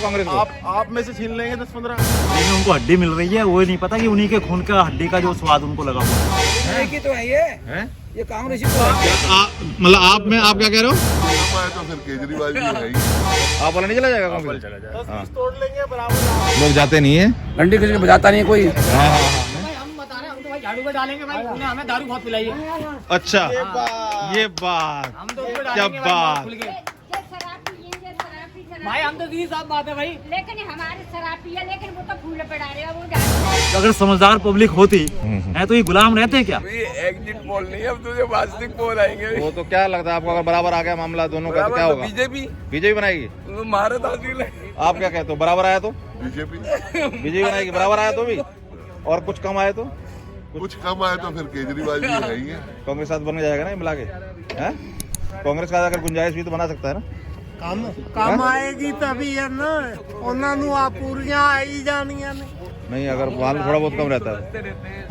कांग्रेस को? आप में से छीन लेंगे 10-15। लेकिन उनको हड्डी मिल रही है, वो नहीं पता कि उन्हीं के खून का हड्डी का जो स्वाद उनको लगा हुआ है। तो है ये कांग्रेस मतलब आप क्या कह रहे हो? तो फिर केजरीवाल जी है ही। आप वाला नहीं चला जाएगा कांग्रेस? चला जाएगा। तोड़ लेंगे बराबर। लोग जाते नहीं है, डंडी किसी को बजाता नहीं है कोई। हम बता रहे हैं, हम तो भाई झाड़ू पे डालेंगे भाई, उन्होंने हमें दारू बहुत पिलाई है। अच्छा ये बात, हम तो उसको क्या डालेंगे भाई बात। खुल के। ये शराब पिएंगे, शराब पी शराब। भाई हम तो सीधी साफ बात है भाई। लेकिन हमारे शराब पिया, लेकिन वो तो फूल पे डालेगा, वो डालेगा। अगर समझदार पब्लिक होती है तो ये गुलाम रहते क्या? एग्जिट पोल नहीं, अब तुझे वास्तविक पोल आएंगे। वो तो क्या लगता है आपको, अगर बराबर आ गया मामला दोनों का तो क्या होगा? बीजेपी बनाएगी। भारत हासिल है। आप क्या कहते हो, बराबर आया तो बीजेपी बीजेपी बनाएगी? बराबर आया तो भी, और कुछ कम आए तो कुछ कम आए तो फिर केजरीवाल जी है ही है। कांग्रेस साथ बन जाएगा ना ये मिला के, हैं? कांग्रेस का अगर गुंजाइश हुई तो बना सकता है ना। काम आएगी तभी है ना, उन्होंने आप पूरियां आई जानियां नहीं, अगर मालूम थोड़ा बहुत कम रहता है।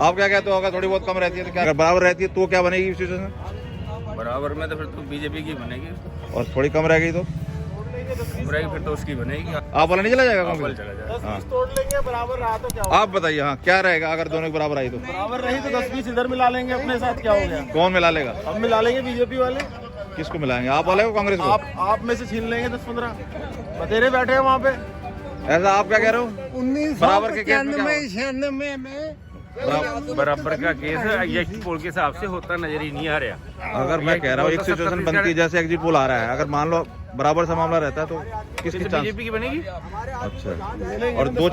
आप क्या कहते हो, अगर थोड़ी बहुत कम रहती है तो क्या, अगर बराबर रहती है तो क्या बनेगी सिचुएशन? बराबर में तो फिर तो बीजेपी की बनेगी, और थोड़ी कम रह गई तो बुराई फिर तो उसकी बनेगी। आप वाला नहीं चला जाएगा कांग्रेस? चला जाएगा। हाँ। तोड़ लेंगे बराबर रहा तो क्या होगा? आप बताइए, हाँ क्या रहेगा अगर दोनों की बराबर आई तो? बराबर रही तो 10-20 इधर मिला लेंगे अपने साथ, क्या हो गया? कौन मिला लेगा? अब मिला लेंगे बीजेपी वाले। किसको मिलाएंगे, आप वाले को कांग्रेस को? आप में से छीन लेंगे 10-15। बतेरे बैठे हैं वहाँ पे। ऐसा आप क्या कह रहे हो? 1995 के केस में क्या होगा? 96 में बराबर का केस एग्जिट पोल के हिसाब से होता नजर ही नहीं आ रहा। अगर मैं कह रहा हूँ एक सिचुएशन बनती है जैसे एग्जिट पोल आ रहा है, अगर मान लो बराबर सा मामला रहता है तो किसकी चांस? बीजेपी की बनेगी। अच्छा, और दो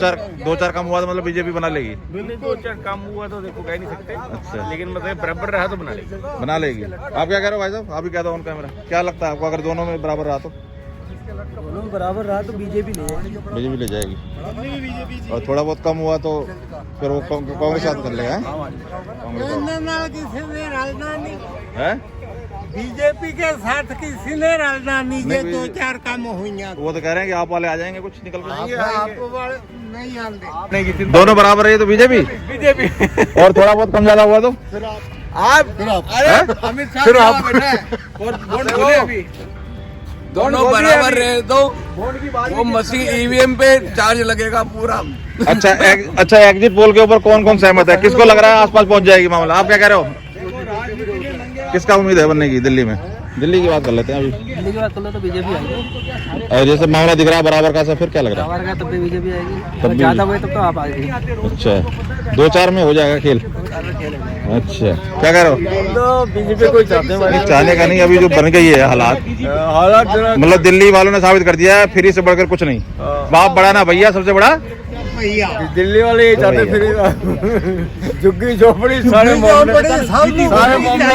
चार कम हुआ तो मतलब बीजेपी बना लेगी? बिल्कुल 2-4 काम हुआ तो देखो कह नहीं सकते। अच्छा, लेकिन मतलब बराबर रहा तो बना लेगी। बना लेगी। आप क्या कह रहे हो भाई साहब? आप ही कह दो ऑन कैमरा, क्या लगता है आपको अगर दोनों में बराबर रहा तो? दोनों बराबर रहा तो बीजेपी ले जाएगी। बीजेपी ले जाएगी, और थोड़ा बहुत कम हुआ तो फिर वो कांग्रेस साथ कर लेगा। है बीजेपी के साथ किसी ने राजधानी के 2-4 काम हुई। वो तो कह रहे हैं कि आप वाले आ जाएंगे कुछ निकल के। आपको नहीं आते। दोनों बराबर रही तो बीजेपी और थोड़ा बहुत कम ज्यादा हुआ तो अमित शाह दोनों बराबर रहे तो वो मशीन ईवीएम पे चार्ज लगेगा पूरा। अच्छा एग्जिट पोल के ऊपर कौन कौन सहमत है? किसको लग रहा है आसपास पहुंच जाएगी मामला? आप क्या कह रहे हो? किसका उम्मीद है बनने की दिल्ली में? दिल्ली की बात कर लेते हैं अभी। दिल्ली की बात कर लो तो बीजेपी आएगी। और जैसे मामला दिख रहा है बराबर का, फिर क्या लग रहा है? बराबर का तब भी बीजेपी आएगी, तब भी ज्यादा हुए तब तो आप आएगी। अच्छा, 2-4 में हो जाएगा खेल। अच्छा, क्या कह रहे हो? तो बीजेपी को चाहते हैं। चाहने का नहीं, अभी जो बन गई है हालात मतलब दिल्ली वालों ने साबित कर दिया है फ्री से बढ़कर कुछ नहीं। बाप बड़ा ना भैया, सबसे बड़ा दिल्ली वाले ये चाहते फिर झुग्गी झोपड़ी सारे मामले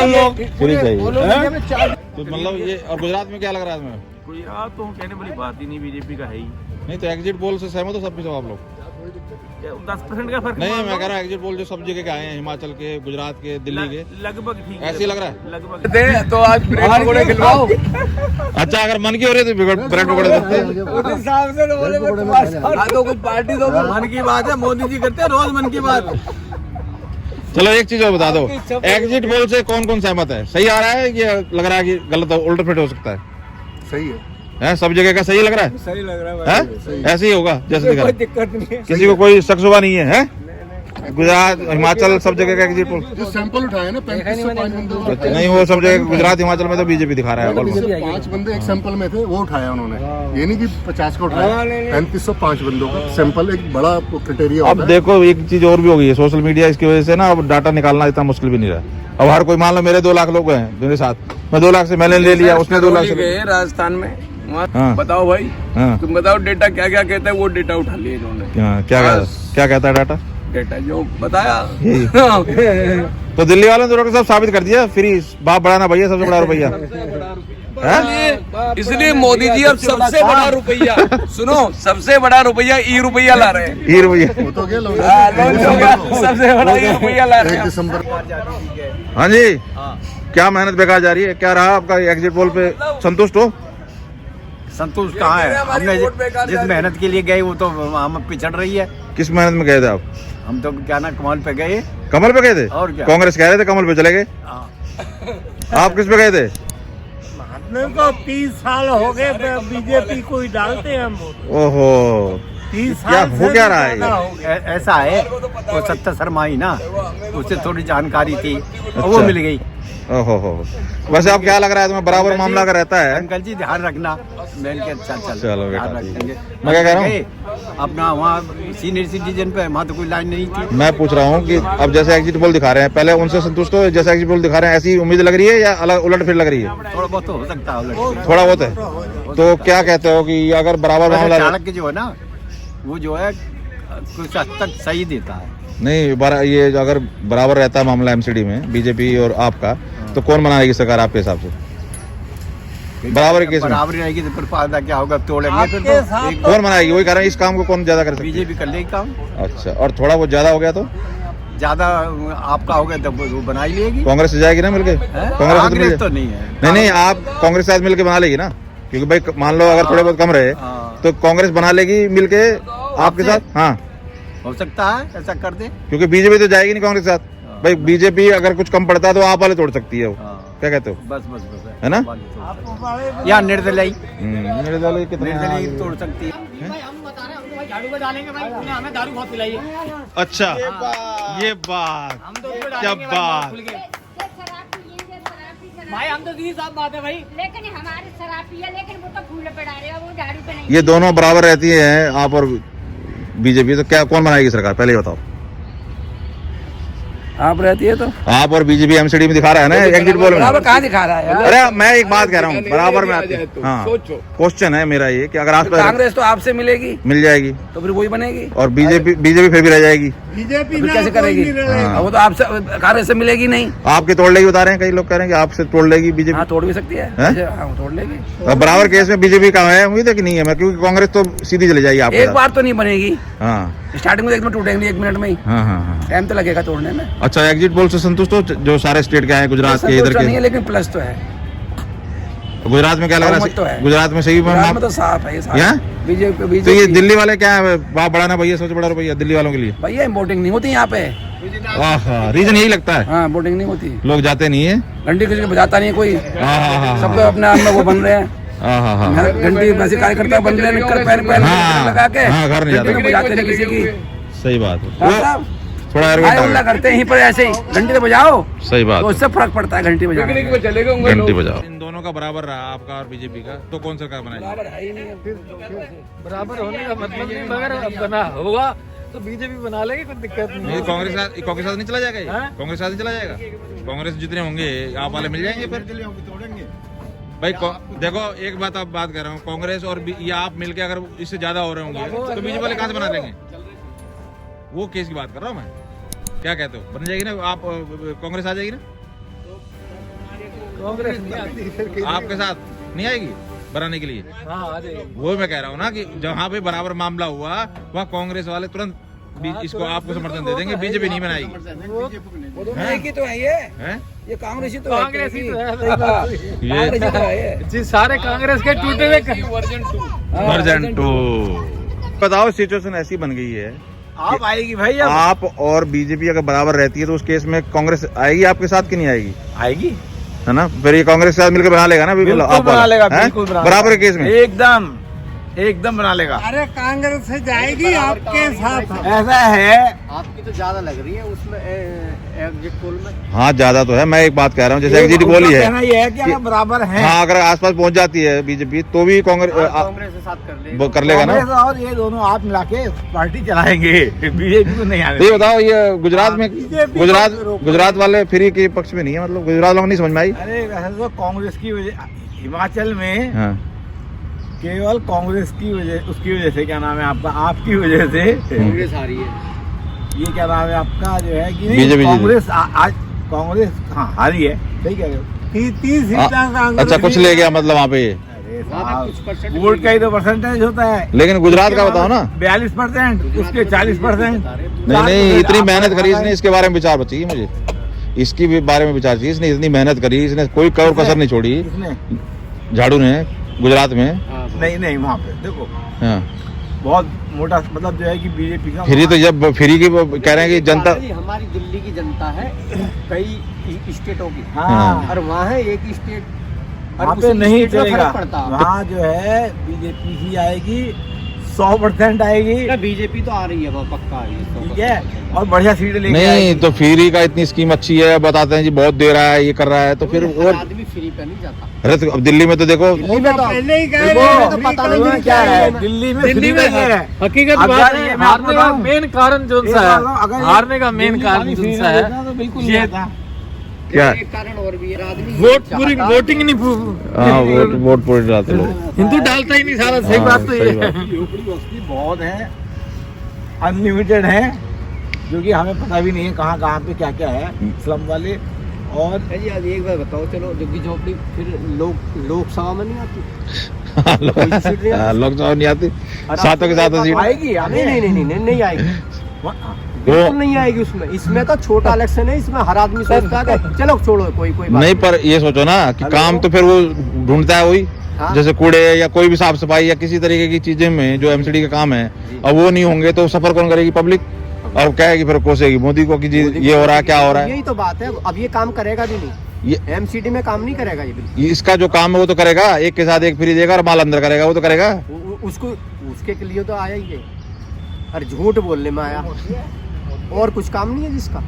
लोग फ्री चाहिए। तो मतलब ये, और गुजरात में क्या लग रहा है इसमें? गुजरात तो कहने वाली बात ही नहीं, बीजेपी का है ही नहीं। तो एग्जिट पोल से सहमत हो सब कुछ आप लोग? 10% का फर्क नहीं, मैं कह रहा हूँ एग्जिट पोल जो सब जगह के आए हैं, हिमाचल के, गुजरात के, दिल्ली के, लगभग ठीक है। ऐसे ही लग रहा है लगभग। तो आज ब्रेड पकौड़े खिलवाओ। अच्छा, अगर मन की हो रही है तो ब्रेड पकौड़े सकते हैं। उस हिसाब से तो तो कुछ पार्टी तो मन की बात है, मोदी जी करते हैं रोज मन की बात। चलो एक चीज और बता दो, एग्जिट पोल से कौन कौन सहमत है? सही आ रहा है कि लग रहा है कि गलत उल्टा फिट हो सकता है? सही है, सब जगह का सही लग रहा है? सही लग रहा है। ऐसे ही होगा जैसे दिख रहा है, दिक्कत नहीं है, किसी को कोई शक शुबा नहीं है? गुजरात, हिमाचल, सब जगह का एग्जिट पोल जो सैंपल उठाए ना 3505 बंदों नहीं, वो सब जगह गुजरात हिमाचल में तो बीजेपी दिखा रहा है। 5 बंदे एक सैंपल में थे, वो उठाया उन्होंने। ये नहीं कि 50 का उठाया, 3505 बंदों का सैंपल एक बड़ा क्राइटेरिया होता अब है। देखो एक चीज और भी हो गई है, सोशल मीडिया, इसकी वजह से ना अब डाटा निकालना इतना मुश्किल भी नहीं रहा। अब हर कोई, मान लो मेरे 2 लाख लोग हैं मेरे साथ, मैं 2 लाख से मैंने ले लिया, उसने 2 लाख से गए राजस्थान में। हाँ। बताओ भाई, हाँ। तुम बताओ डेटा क्या क्या कहता है, वो डेटा उठा लिए इन्होंने। क्या कहता है डाटा? डेटा जो बताया तो दिल्ली वालों ने डॉक्टर साहब साबित कर दिया, फ्री, बाप बड़ा ना भैया, सबसे बड़ा रुपया। इसलिए मोदी जी अब सबसे बड़ा रुपया सुनो, सबसे बड़ा रुपया ई-रुपया ला रहे हैं। ई-रुपया वो तो गया सबसे बड़ा ई-रुपया ला रहे 1 हैं। दिसंबर। हाँ जी, क्या मेहनत बेकार जा रही है? क्या रहा आपका एग्जिट पोल पे? संतुष्ट हो? संतुष्ट कहाँ है? हमने जिस मेहनत के लिए गए वो तो हम पिछड़ रही है। किस मेहनत में गए थे आप? हम तो क्या ना कमल पे गए। कमल पे गए थे? और क्या? कांग्रेस कह रहे थे कमल पे चले गए, आप किस पे गए थे? नहीं तो 30 साल हो गए बीजेपी को ही डालते हैं हम वोट। ओहो 30 क्या साल हो से क्या भी रहा है ज्यादा ये? हो गया। ऐसा है वो सत्ता शर्मा ही ना, उससे थोड़ी जानकारी थी और वो अच्छा। मिल गई। ओहो हो। वैसे आप क्या लग रहा है तुम्हें बराबर मामला का रहता है? अंकल जी ध्यान रखना, मैंने कहा चल चलो बेटा, ध्यान ठीक है। रखेंगे। मैं क्या कह रहा हूँ? गए, अपना वहाँ सीनियर सिटीजन पे वहाँ तो कोई लाइन नहीं थी। मैं पूछ रहा हूँ कि अब जैसे एग्जिट पोल दिखा रहे हैं, पहले उनसे संतुष्ट हो जैसे एग्जिट पोल दिखा रहे हैं, ऐसी उम्मीद लग रही है या अलग उलट फिर लग रही है? थोड़ा बहुत तो हो सकता है उलट। थोड़ा बहुत है। तो क्या कहते हो कि अगर बराबर वैसे मामला चाणक्य जो है ना, वो जो है कुछ हद तक सही देता है। नहीं ये जो अगर बराबर रहता है मामला एमसीडी में बीजेपी और आपका, तो कौन बनाएगी सरकार आपके हिसाब से? बराबर केस में बराबरी रहेगी तो फिर फायदा क्या होगा, तोड़ेंगे फिर आपके तो साथ एक कौन बनाएगी? वही कह रहे हैं, इस काम को कौन ज्यादा कर सकती है? बीजेपी कर लेगी काम। अच्छा, और थोड़ा बहुत ज्यादा हो गया तो ज्यादा आपका हो गया तो वो बना ही लेगी। कांग्रेस से जाएगी ना मिलके? कांग्रेस से तो कांग्रेस मिल तो नहीं है। नहीं नहीं, आप कांग्रेस के साथ मिलके बना लेगी ना, क्योंकि भाई मान लो अगर थोड़े बहुत कम रहे हाँ। तो कांग्रेस बना लेगी मिलके आपके साथ। हाँ, हो सकता है ऐसा कर दे। क्योंकि बीजेपी तो जाएगी नहीं कांग्रेस के साथ। भाई बीजेपी अगर कुछ कम पड़ता है तो आप वाले तोड़ सकती है वो। हाँ। क्या कहते हो? बस बस बस है ना? या निर्दलीय मेरे वाले कितने निर्दलीय तोड़ सकती है। भाई हम बता रहे हैं, हम तो भाई झाड़ू पे डालेंगे भाई, उन्हें हमें दारू बहुत पिलाई है। अच्छा, ये बात हम तो उसको क्या डालेंगे भाई बात। खुल के। ये शराब पिएंगे, शराब पी शराब। भाई हम तो सीधी साफ बात है भाई। लेकिन हमारे शराब पिए, लेकिन वो तो फूल पे डाले वो झाड़ू पे नहीं। ये दोनों बराबर रहती है, आप और बीजेपी, तो क्या कौन बनाएगी सरकार? पहले ही बताओ। आप रहती है तो आप और बीजेपी एमसीडी में दिखा रहा है ना एग्जिट पोल में। बराबर कहाँ दिखा रहा है यार? अरे मैं एक बात कह रहा हूँ, बराबर में आती है। हाँ, क्वेश्चन है मेरा ये कि अगर आप कांग्रेस तो आपसे मिलेगी मिल जाएगी तो फिर वही बनेगी, और बीजेपी फिर भी रह जाएगी। बीजेपी फिर कैसे करेगी? हाँ। वो तो आपसे कांग्रेस से मिलेगी नहीं। आपके तोड़ लेगी बता रहे हैं, कई लोग कह रहे हैं कि आपसे तोड़ लेगी बीजेपी। हाँ तोड़ भी सकती है, हैं? अच्छा, हाँ, तोड़ लेगी। और बराबर केस में बीजेपी का है उम्मीद है कि नहीं है? मैं क्योंकि कांग्रेस तो सीधी चली जाएगी आपके एक साथ। बार तो नहीं बनेगी, हाँ स्टार्टिंग में एकदम टूटेंगे 1 मिनट में ही, हाँ हाँ हाँ। टाइम तो लगेगा तोड़ने में। अच्छा, एग्जिट पोल से संतुष्ट हो जो सारे स्टेट के हैं, गुजरात के, इधर संतुष्ट नहीं है के? लेकिन प्लस तो है। गुजरात में क्या लग रहा बहुमत तो है? है। गुजरात में सही गुजरात में तो साफ है ये साफ। यहाँ? बीजेपी तो ये बीजेपी दिल्ली वाले क्या है, वहाँ बढ़ाना भैया सबसे बड़ा रुपया दिल्ली वालों के लिए? भैया वोटिंग नहीं होती यहाँ पे। रीजन यही लगता है, हाँ वोटिंग नहीं होती, लोग जाते नहीं है। घंटी किसी को बजाता नहीं है कोई, हाँ सब लोग अपने आप में वो बन रहे हैं। हाँ हाँ घंटी वैसे कार्यकर्ता बन रहे हैं, निक्कर पहन पहन हाँ, लगा के हाँ, घर नहीं घंटी जाते। तो बजाते नहीं किसी की। सही बात है। हाँ साहब, थोड़ा हाय एयरवेट उल्ला करते हैं यहीं पर ऐसे ही, घंटी तो बजाओ सही बात तो है। उससे फर्क पड़ता है घंटी बजाने में। घंटी बजाओ। इन दोनों का बराबर रहा, आपका और बीजेपी का, तो कौन सरकार बनाएगी? बराबर होने का मतलब नहीं, मगर अब बना होगा तो बीजेपी बना लेगी, कोई दिक्कत नहीं। नहीं, कांग्रेस साथ नहीं चला जाएगा ये? कांग्रेस साथ नहीं चला जाएगा? कांग्रेस जितने होंगे आप वाले मिल जाएंगे फिर। भाई देखो, एक बात आप बात कर रहा हूँ, कांग्रेस और ये आप मिलके अगर इससे ज्यादा हो रहे होंगे तो बीजेपी वाले कहाँ से बना लेंगे? वो केस की बात कर रहा हूँ मैं। क्या कहते हो, बन जाएगी ना? आप कांग्रेस आ जाएगी ना? कांग्रेस नहीं आती, आपके साथ नहीं आएगी बनाने के लिए? हाँ आ जाएगी। वो मैं कह रहा हूँ ना कि जहाँ पे बराबर मामला हुआ वहाँ कांग्रेस वाले तुरंत इसको आपको समर्थन दे देंगे, बीजेपी नहीं बनाएगी। एक ही तो है ये हैं? ये कांग्रेस ही तो कांग्रेस ही तो है, सही ये कांग्रेस ही तो है ये। जी सारे कांग्रेस के टूटे हुए वर्जन 2। बताओ, सिचुएशन ऐसी बन गई है, आप आएगी भाई, अब आप और बीजेपी अगर बराबर रहती है तो उस केस में कांग्रेस आएगी आपके साथ कि नहीं आएगी? आएगी है ना? फिर ये कांग्रेस के साथ मिलकर बना लेगा ना? बिल्कुल आप बना वाला, लेगा, हैं? बिल्कुल बना बराबर के केस में एकदम बना लेगा। अरे कांग्रेस से जाएगी आपके साथ। ऐसा है, आपकी तो ज्यादा लग रही है उसमें एग्जिट पोल में। हाँ ज्यादा तो है। मैं एक बात कह रहा हूँ, जैसे एग्जिट पोल ही है, कहना ये है कि अगर बराबर है, हाँ अगर आसपास पहुंच जाती है बीजेपी तो भी कांग्रेस कांग्रेस के साथ कर लेगा ना? कांग्रेस और ये दोनों आप मिला के पार्टी चलाएंगे, बीजेपी को नहीं आने। ये बताओ, ये गुजरात वाले फ्री के पक्ष में नहीं है, मतलब गुजरात लोग नहीं समझ में आई? अरे वैसे तो कांग्रेस की वजह, हिमाचल में हाँ केवल कांग्रेस की वजह, उसकी वजह से, क्या नाम है आपका, आपकी वजह से कांग्रेस आ रही है। ये क्या नाम है आपका जो है कि बीजेपी कांग्रेस आज कांग्रेस हाँ हारी है, सही कह रहे हो। 30 सीटें कांग्रेस। अच्छा, कुछ ले गया मतलब वहाँ पे ये? अरे साहब, वोट का ही तो परसेंटेज होता है। लेकिन गुजरात का बताओ ना। 42%, उसके 40%। नहीं, इतनी मेहनत करी इसने, इसके बारे में विचार चाहिए मुझे, इसकी भी बारे में विचार चाहिए। इसने इतनी मेहनत करी, इसने कोई कौर कसर नहीं छोड़ी, झाड़ू ने गुजरात में। नहीं वहाँ पे देखो, हाँ बहुत मोटा मतलब जो है कि बीजेपी का फ्री, तो जब फ्री की कह रहे हैं कि जनता, हमारी दिल्ली की जनता है कई स्टेटों की, हाँ और वहाँ है एक स्टेट वहाँ पे नहीं चलेगा, वहाँ जो है बीजेपी ही आएगी, 100% आएगी। बीजेपी तो आ रही है, वो पक्का आ रही है, ठीक है, और बढ़िया सीट लेके नहीं आएगी। तो फ्री का इतनी स्कीम अच्छी है, बताते हैं जी बहुत दे रहा है, ये कर रहा है, तो फिर और आदमी फ्री पे नहीं जाता। अरे तो अब दिल्ली में तो देखो पहले ही कह रहे देखो, हैं, तो पता नहीं क्या है, दिल्ली में फ्री नहीं है। हकीकत अगर बात ये है, मैं हारने आपको का बताऊं, मेन कारण जो सा अगर है, ये हारने का मेन दिल्ली कारण वाली जो फ्री सा नहीं देता है, तो बिल्कुल ये नहीं आता। क्या एक कारण और भी है, आदमी वोट पूरी वोटिंग नहीं हाँ वोट पूरे डालते लोग। हिंदू डालता ही नहीं सारा, सही हाँ, बात तो सही ये बात। है। यूपी बस्ती बहुत है, अनलिमिटेड है, जो कि हमें पता भी नहीं है कहाँ कहाँ पे क्या क्या है स्लम वाले। और जी आज एक बार बताओ, चलो झुग्गी झोपड़ी फिर लोकसभा में नहीं आती, हाँ, लॉकडाउन नहीं आती, सातों के साथ सीट आएगी, नहीं आएगी, बिल्कुल नहीं आएगी उसमें। इसमें तो छोटा इलेक्शन है, इसमें हर आदमी सोचता है कि चलो छोड़ो, कोई बात नहीं, पर ये सोचो ना कि काम तो फिर वो ढूंढता है वही, हाँ। जैसे कूड़े या कोई भी साफ सफाई या किसी तरीके की चीजें में जो एमसीडी का काम है, अब वो नहीं होंगे तो सफर कौन करेगी? पब्लिक। और कहेगी फिर कोसेगी मोदी को कि जी ये हो रहा है, क्या हो रहा है। यही तो बात है, अब ये काम करेगा भी नहीं, ये एमसीडी में काम नहीं करेगा ये बिल्कुल। इसका जो काम है वो तो करेगा, एक के साथ एक फ्री देगा और माल अंदर करेगा, वो तो करेगा। उसको उसके के लिए तो आया ही है, और झूठ बोलने में आया, और कुछ काम नहीं है जिसका।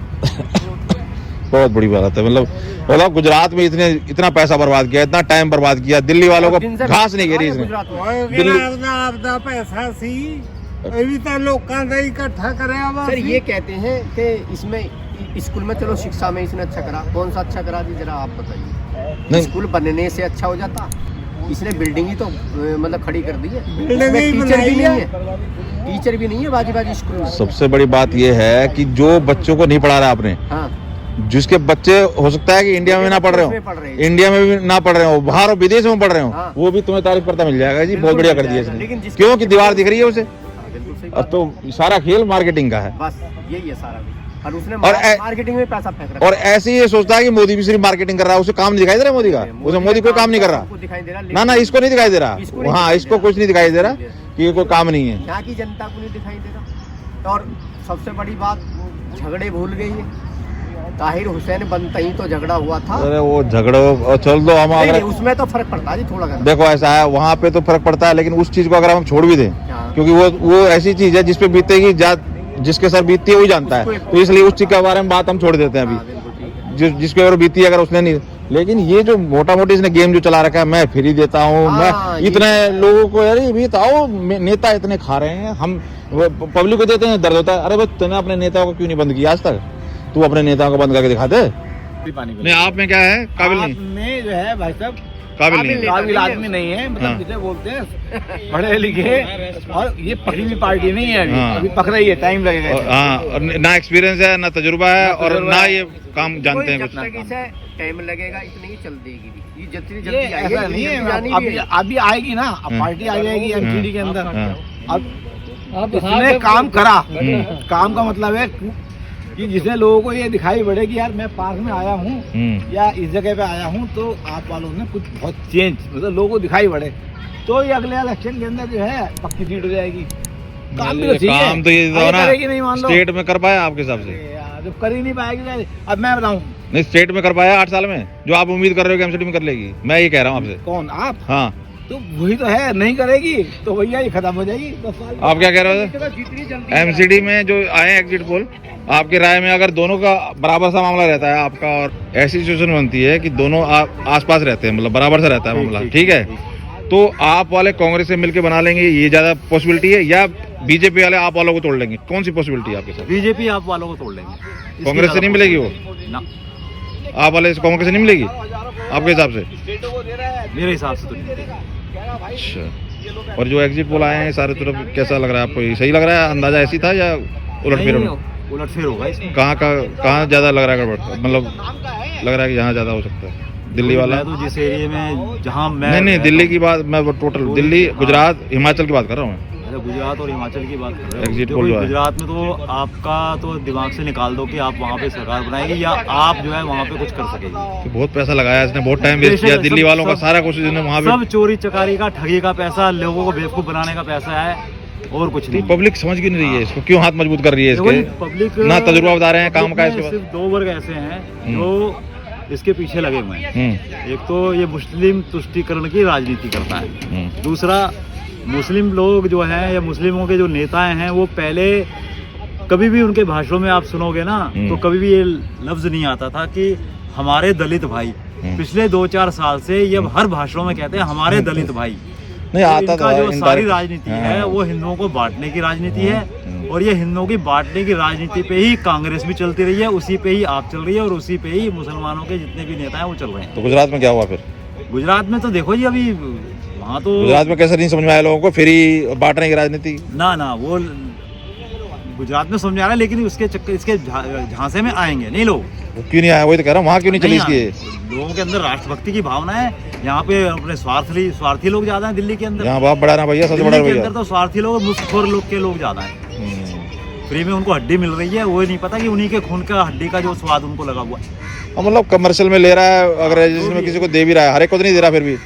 बहुत बड़ी बात है, मतलब गुजरात में इतना पैसा बर्बाद किया, इतना टाइम बर्बाद किया, दिल्ली वालों को घास नहीं घेरी इसने। आपदा पैसा सी अभी तो लोगों का इकट्ठा करे। सर ये कहते हैं कि इसमें स्कूल में, चलो शिक्षा में इसने अच्छा करा, कौन सा अच्छा करा जी जरा आप बताइए। स्कूल बनने से अच्छा हो जाता, इसने बिल्डिंग ही तो मतलब खड़ी कर दी है, टीचर भी नहीं है, टीचर भी नहीं है बाजी स्कूल में। सबसे बड़ी बात यह है कि जो बच्चों को नहीं पढ़ा रहा आपने, हाँ, जिसके बच्चे हो सकता है कि इंडिया में ना पढ़ रहे हो, इंडिया में भी ना पढ़ रहे हो, बाहर और विदेश में पढ़ रहे हो, हाँ। वो भी तुम्हें तारीफ करता मिल जाएगा जी, बहुत बढ़िया कर दिया इसने। क्यों कि दीवार दिख रही है उसे, अब तो सारा खेल मार्केटिंग का है, बस यही है सारा। और उसने और मार्केटिंग में पैसा फेंक रहा है। और ऐसे ही ये सोचता है कि मोदी भी सिर्फ मार्केटिंग कर रहा है, उसे काम नहीं दिखाई दे रहा मोदी का, उसे मोदी कोई काम नहीं कर रहा। दिखाई दे रहा, ना इसको नहीं दिखाई दे रहा, हाँ इसको कुछ नहीं दिखाई दे रहा कि ये कोई काम नहीं है। यहाँ की जनता को नहीं दिखाई दे रहा। और सबसे बड़ी बात, झगड़े भूल गई है, ताहिर हुसैन बनता ही तो झगड़ा हुआ था। अरे वो झगड़ो चल दो, हम अगर उसमें तो फर्क पड़ता है थोड़ा, देखो ऐसा है, वहाँ पे तो फर्क पड़ता है, लेकिन उस चीज को अगर हम छोड़ भी दें, क्योंकि वो ऐसी चीज है जिसपे बीतेगी, जिसके सर बीतती है वही जानता है, तो इसलिए उस चीज के बारे में बात हम छोड़ देते हैं अभी, जिसके ऊपर बीती है अगर उसने नहीं। लेकिन ये जो मोटा मोटी इसने गेम जो चला रखा है, मैं फ्री देता हूँ, मैं इतने लोगों को, अरे भी बताओ नेता इतने खा रहे हैं, हम पब्लिक को देते हैं, दर्द होता है। अरे भाई तूने अपने नेताओं को क्यों नहीं बंद किया आज तक? तू अपने नेताओं को बंद करके दिखा दे। नहीं आप में क्या है, काबिल नहीं, में जो है भाई साहब काबिल आदमी नहीं है, मतलब जिसे बोलते हैं पढ़े लिखे, और ये पकड़ी हुई पार्टी नहीं है, अभी पक रही है, टाइम लगेगा। हाँ, ना एक्सपीरियंस है, ना तजुर्बा है, और ना ये काम जानते हैं कुछ। टाइम लगेगा, इतनी ही चल देगी ये, जितनी ये जल्दी ऐसा नहीं है, अभी आएगी ना, अब पार्टी आ जाएगी एमसीडी के अंदर। अब इसने काम करा, काम का मतलब है कि जिससे लोगों को ये दिखाई पड़े कि यार मैं पार्क में आया हूँ या इस जगह पे आया हूँ, तो आप वालों ने कुछ बहुत चेंज, मतलब लोगों को दिखाई पड़े, तो ये अगले इलेक्शन के अंदर जो है पक्की सीट हो जाएगी। काम तो ये ना स्टेट में कर पाया आपके हिसाब से, जब कर ही नहीं पाएगी। अब मैं बताऊँ, नहीं स्टेट में कर पाया 8 साल में, जो आप उम्मीद कर रहे हो कि एमसीडी में कर लेगी, मैं ये कह रहा हूँ आपसे। कौन आप? हाँ तो वही तो है, नहीं करेगी तो भैया ये खत्म हो जाएगी 10 साल। आप क्या कह रहे हो? एमसीडी में जो आए एग्जिट पोल, आपकी राय में अगर दोनों का बराबर सा मामला रहता है आपका, और ऐसी सिचुएशन बनती है कि दोनों आसपास रहते हैं, मतलब बराबर सा रहता है मामला, ठीक है, तो आप वाले कांग्रेस से मिलकर बना लेंगे, ये ज्यादा पॉसिबिलिटी है, या बीजेपी वाले आप वालों को तोड़ लेंगे? कौन सी पॉसिबिलिटी है आपके साथ? बीजेपी आप वालों को तोड़ लेंगे, कांग्रेस से नहीं मिलेगी वो ना, आप वाले कांग्रेस से नहीं मिलेगी आपके हिसाब से? मेरे हिसाब से तो नहीं। अच्छा, और जो एग्जिट पोल आए हैं सारे तरफ, कैसा लग रहा है आपको? सही लग रहा है, अंदाजा ऐसी था या उलटफेर होगा इसमें? कहाँ ज्यादा लग रहा है गड़बड़, मतलब लग रहा है कि यहाँ ज्यादा हो सकता है? दिल्ली वाला तो जिस एरिया में जहाँ मैं नहीं दिल्ली की बात, मैं टोटल दिल्ली, गुजरात, हिमाचल की बात कर रहा हूँ मैं। गुजरात और हिमाचल की बात कर रहे हो? एग्जिट पोल जो है गुजरात में तो आपका तो दिमाग से निकाल दो कि आप वहाँ पे सरकार बनाएंगे या आप जो है वहाँ पे कुछ कर सकेंगे। तो बहुत पैसा लगाया इसने, बहुत टाइम वेस्ट किया, दिल्ली वालों का सारा कुछ इसने वहाँ पे, सब चोरी चकारी का, ठगी का पैसा, लोगों को बेवकूफ बनाने का पैसा है, और कुछ नहीं। पब्लिक समझ क्यों नहीं रही है इसको, क्यों हाथ मजबूत कर रही है इसके? पब्लिक ना तजुर्बा बता रहे हैं काम का, इसके सिर्फ 2 वर्ग ऐसे हैं जो इसके पीछे लगे हुए हैं। एक तो ये मुस्लिम तुष्टीकरण की राजनीति करता है, दूसरा मुस्लिम लोग जो हैं या मुस्लिमों के जो नेताएं हैं वो पहले कभी भी उनके भाषणों में आप सुनोगे ना तो कभी भी ये लफ्ज नहीं आता था कि हमारे दलित भाई। पिछले 2-4 साल से ये हर भाषणों में कहते हैं हमारे दलित भाई। नहीं आता इनका जो indirect। सारी राजनीति है वो हिंदुओं को बांटने की राजनीति है, और ये हिंदुओं की बांटने की राजनीति पे ही कांग्रेस भी चलती रही है, उसी पे ही आप चल रही है, और उसी पे ही मुसलमानों के जितने भी नेता हैं वो चल रहे हैं। तो गुजरात में क्या हुआ फिर? गुजरात में तो देखो जी अभी वहाँ तो गुजरात में कैसे नहीं समझ में आया लोगों को, फ्री बांटने की राजनीति? ना वो गुजरात में समझ आ रहा है, लेकिन उसके चक्कर इसके झांसे में आएंगे नहीं लोग। वो क्यों नहीं आया, वही तो कह रहा हूँ, वहाँ क्यों नहीं चली इसकी? लोगों के अंदर राष्ट्रभक्ति की भावना है, यहाँ पे अपने स्वार्थी लोग ज्यादा हैं दिल्ली के अंदर। यहाँ बाप बड़ा ना भैया, सबसे बड़ा दिल्ली के भैया। अंदर तो स्वार्थी लोग, मुफ्तखोर लोग के लोग ज्यादा हैं। फ्री में उनको हड्डी मिल रही है, वो नहीं पता कि उन्हीं के खून का हड्डी का जो स्वाद उनको लगा हुआ है। मतलब कमर्शियल में ले रहा है, अगर जिसमें किसी को दे भी रहा है, हर एक को तो नहीं दे रहा फिर भी।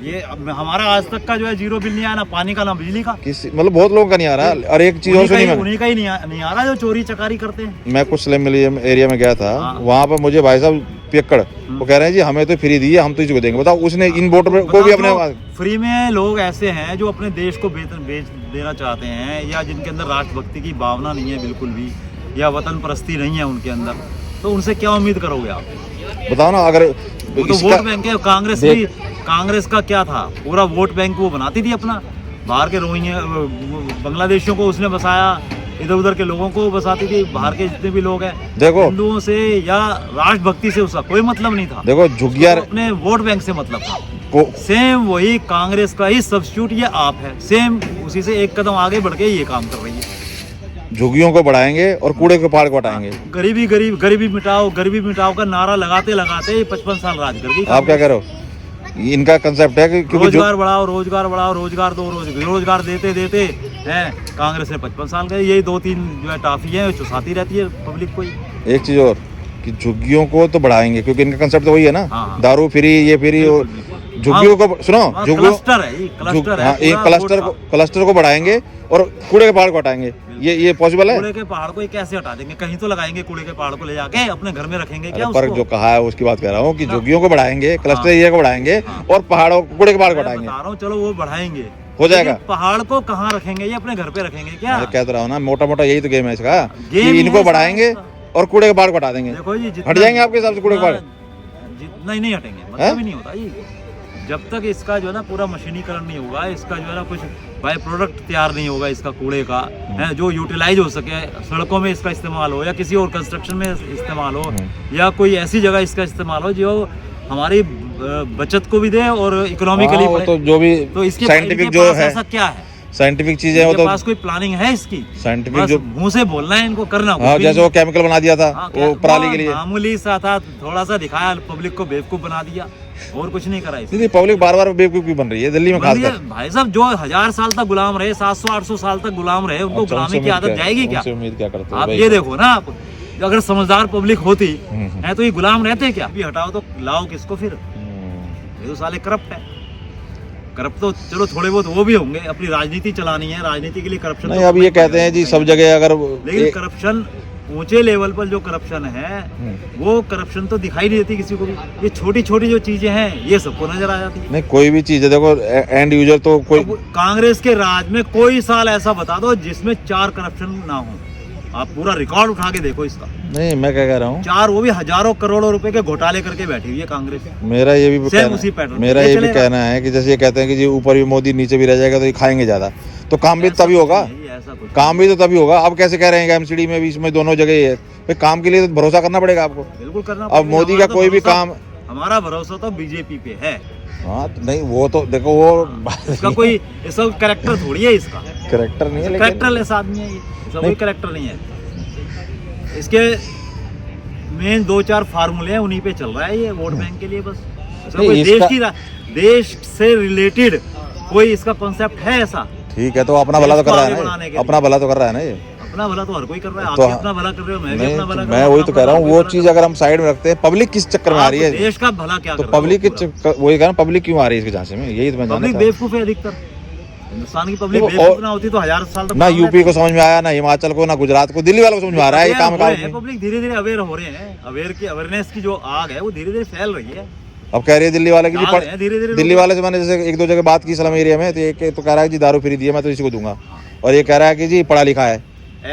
ये हमारा आज तक का जो है 0 बिल नहीं आया, ना पानी का ना बिजली का। किसी मतलब बहुत लोगों का नहीं आ रहा। और एक चीज और सुनी मैंने, उन्हीं का ही नहीं आ रहा जो चोरी चकारी करते हैं। मैं कुछ स्लम एरिया में गया था, वहाँ पर मुझे भाई साहब पियक्कड़ वो कह रहे हैं जी हमें तो फ्री दी है, हम तो इसको देंगे। बताओ, उसने इन वोटर को भी अपने फ्री में लोग ऐसे हैं जो अपने देश को बेच देना चाहते हैं, या जिनके अंदर राष्ट्रभक्ति की भावना नहीं है बिल्कुल भी, या वतन परस्ती नहीं है उनके अंदर, तो उनसे क्या उम्मीद करोगे आप? बताओ ना। अगर वो तो वोट बैंक है, कांग्रेस का क्या था, पूरा वोट बैंक वो बनाती थी अपना। बाहर के रोहिंग्या बांग्लादेशियों को उसने बसाया, इधर उधर के लोगों को बसाती थी, बाहर के जितने भी लोग हैं। देखो, हिंदुओं से या राष्ट्रभक्ति से उसका कोई मतलब नहीं था। देखो झुग्गियार अपने वोट बैंक से मतलब था। सेम वही कांग्रेस का ही सब्स्टिट्यूट ये आप है, सेम उसी से एक कदम आगे बढ़ के ये काम कर रही है। झुग्गियों को बढ़ाएंगे और कूड़े के पहाड़ को हटाएंगे। गरीबी मिटाओ का नारा लगाते 55 साल राज कर गई। आप क्या कह रहे हो? इनका कंसेप्ट है कि रोजगार बढ़ाओ, रोजगार दो, रोजगार देते हैं। कांग्रेस ने 55 साल गए, यही 2-3 जो है टाफी है चुसाती रहती है पब्लिक को। एक चीज और कि झुग्गियों को तो बढ़ाएंगे, क्योंकि इनका कंसेप्ट तो वही है ना। हाँ। दारू फ्री, ये फ्री, और झुग्गियों को सुनो, क्लस्टर को बढ़ाएंगे और कूड़े के पहाड़ को हटाएंगे। ये पॉसिबल है? कूड़े के पहाड़ को कैसे हटा देंगे? कहीं तो लगाएंगे कूड़े के पहाड़ को, ले जाके अपने घर में रखेंगे क्या? पर जो कहा है उसकी बात कर रहा हूँ कि झुग्गियों को बढ़ाएंगे, क्लस्टर एरिया को बढ़ाएंगे और पहाड़ों कूड़े के पहाड़ को हटाएंगे। बता रहा हूँ, चलो वो बढ़ाएंगे, हो जाएगा। पहाड़ को कहाँ रखेंगे? ये अपने घर पे रखेंगे क्या? मैं कहता रहा हूँ ना, मोटा मोटा यही तो गेम है इसका, कि इनको बढ़ाएंगे और कूड़े के पहाड़ को हटा देंगे। देखो जी, हट जाएंगे आपके हिसाब से कूड़े के पहाड़? नहीं हटेंगे, मतलब ही नहीं होता ये। जब तक इसका जो है ना पूरा मशीनीकरण नहीं होगा, इसका जो है ना कुछ बाय प्रोडक्ट तैयार नहीं होगा इसका कूड़े का, है जो यूटिलाइज हो सके, सड़कों में इसका इस्तेमाल हो, या किसी और कंस्ट्रक्शन में इस्तेमाल हो, या कोई ऐसी जगह इसका इस्तेमाल हो जो हमारी बचत को भी दे और इकोनॉमिकली तो जो भी तो इसके साइंटिफिक जो है, ऐसा क्या है साइंटिफिक चीजें वो तो पास कोई प्लानिंग है इसकी? साइंटिफिक जो मुंह से बोलना है इनको, करना जैसे वो केमिकल बना दिया था वो पराली के लिए, मामूली सा था, थोड़ा सा दिखाया, पब्लिक को बेवकूफ बना दिया, और कुछ नहीं करा इसने। पब्लिक बार बार बेवकूफ क्यों बन रही है दिल्ली में खासकर? भाई साहब, जो 1000 साल तक गुलाम रहे, 700-800 साल तक गुलाम रहे, उनको गुलामी की आदत जाएगी क्या? उम्मीद क्या करते हो आप ये देखो ना, आप अगर समझदार पब्लिक होती है तो ये गुलाम रहते क्या? अभी हटाओ तो लाओ किसको फिर? ये तो साले करप्ट है। करप्ट तो चलो थोड़े बहुत वो भी होंगे, अपनी राजनीति चलानी है, राजनीति के लिए करप्शन नहीं। अब ये कहते हैं जी सब जगह, अगर लेकिन करप्शन ऊंचे लेवल पर जो करप्शन है वो करप्शन तो दिखाई नहीं देती किसी को भी। ये छोटी छोटी जो चीजें हैं ये सबको नजर आ जाती है। नहीं, कोई भी चीज है, देखो एंड यूजर तो कोई। कांग्रेस के राज में कोई साल ऐसा बता दो जिसमें 4 करप्शन ना हो। आप पूरा रिकॉर्ड उठा के देखो इसका। नहीं, मैं क्या कह रहा हूँ, 4, वो भी हजारों करोड़ों रुपए के घोटाले करके बैठी हुई है कांग्रेस। मेरा ये भी कहना है कि जैसे ये कहते हैं कि जी ऊपर भी मोदी नीचे भी रह जाएगा तो ये खाएंगे ज्यादा, तो काम भी तभी होगा। काम भी तो तभी होगा। अब कैसे कह रहे हैं कि एमसीडी में भी, इसमें दोनों जगह ही है भाई, काम के लिए तो भरोसा करना पड़ेगा आपको। बिल्कुल करना। अब मोदी का कोई भी काम, हमारा भरोसा तो बीजेपी पे है। हाँ तो नहीं, वो तो देखो वो इसका कोई ऐसा कैरेक्टर थोड़ी है, इसका कैरेक्टर नहीं है, कैरेक्टरलेस आदमी है ये, इसका कोई कैरेक्टर नहीं है। इसके मेन 2-4 फार्मूले हैं, उन्हीं पे चल रहा है ये वोट बैंक के लिए बस। कोई देश से रिलेटेड कोई इसका कॉन्सेप्ट है ऐसा? ठीक है, तो अपना भला तो कर रहा है ना, अपना भला तो कर रहा है ना ये। अपना भला तो हर कोई कर रहा है। तो आप अपना भला कर रहे हो, मैं भी अपना भला कर रहा हूं। मैं वही तो कह रहा हूँ, वो चीज अगर हम साइड में रखते हैं, पब्लिक किस चक्कर में आ रही है? देश का भला क्या तो कर रहा है? पब्लिक वही कह रहा हूँ, पब्लिक क्यों आ रही है इसके झांसे में? यही तो मैं जानना पब्लिक चाहता हूं। बेवकूफ है अधिकतर। हिंदुस्तान की पब्लिक और- बेवकूफ ना होती तो 1000 साल तक ना यूपी को समझ में आया, ना हिमाचल को, ना गुजरात को, दिल्ली वालों को समझ में आ रहा है ये काम पब्लिक धीरे धीरे अवेयर हो रहे हैं। अवेयरनेस की जो आग है वो धीरे धीरे फैल रही है। अब कह रही है दिल्ली वाले की जी आ रहे हैं धीरे-धीरे दिल्ली वाले से मैंने जैसे एक दो जगह बात की स्लम एरिया में, तो एक तो कह रहा है जी दारू फ्री दी है, मैं तो इसी को दूंगा, और ये कह रहा है कि जी पढ़ा लिखा है,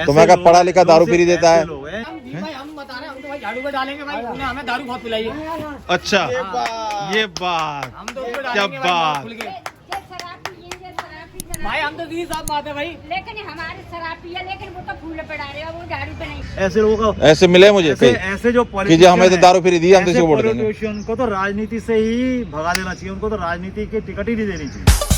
तो मैं कहा पढ़ा लिखा दारू फ्री देता है। भाई हम बता रहे हैं, हम तो भाई झाड़ू पे डालेंगे भाई, उन्होंने हमें दारू बहुत पिलाई है। अच्छा ये बात, हम तो उसको क्या डालेंगे भाई बात। खुल के। ये शराब पिएंगे, शराब पी, शराब भाई हम तो सीधी साफ बात है भाई। लेकिन हमारे शराब पिया, लेकिन वो तो फूल पे डाले, वो झाड़ू पे नहीं। ऐसे लोगों का ऐसे मिले मुझे ऐसे जो कि जी हमें तो दारू फ्री दी, हम तो इसको वोट देंगे। पॉलिटिशियन को तो राजनीति से ही भगा देना चाहिए, उनको तो राजनीति की टिकट ही नहीं देनी चाहिए।